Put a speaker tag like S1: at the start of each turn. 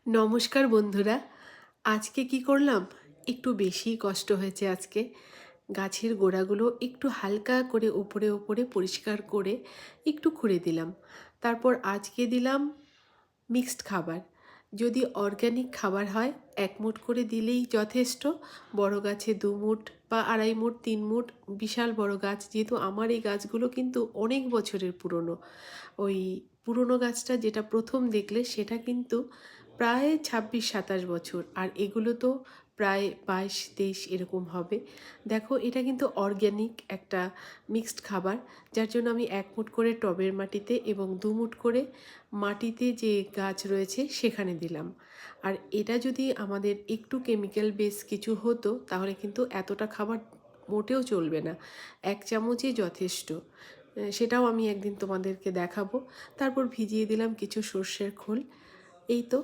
S1: নমস্কার বন্ধুরা। আজকে কি করলাম, একটু বেশি কষ্ট হয়েছে আজকে। গাছের গোড়াগুলো একটু হালকা করে উপরে উপরে পরিষ্কার করে একটু খুঁড়ে দিলাম। তারপর আজকে দিলাম মিক্সড খাবার। যদি অর্গ্যানিক খাবার হয় 1 মুঠ করে দিলেই যথেষ্ট। বড় গাছে 2 মুঠ বা 2.5 মুঠ 3 মুঠ, বিশাল বড় গাছ যেহেতু আমার, এই গাছগুলো কিন্তু অনেক বছরের পুরনো। ওই পুরনো গাছটা যেটা প্রথম দেখলে সেটা কিন্তু প্রায় 26-27 বছর, আর এগুলো তো প্রায় 22-23 এরকম হবে। দেখো, এটা কিন্তু অর্গ্যানিক একটা মিক্সড খাবার, যার জন্য আমি 1 মুঠ করে টবের মাটিতে এবং 2 মুঠ করে মাটিতে যে গাছ রয়েছে সেখানে দিলাম। আর এটা যদি আমাদের একটু কেমিক্যাল বেস কিছু হতো তাহলে কিন্তু এতটা খাবার মোটেও চলবে না, 1 চামচই যথেষ্ট। সেটাও আমি একদিন তোমাদেরকে দেখাবো। তারপর ভিজিয়ে দিলাম কিছু সর্ষের খোল। এই তো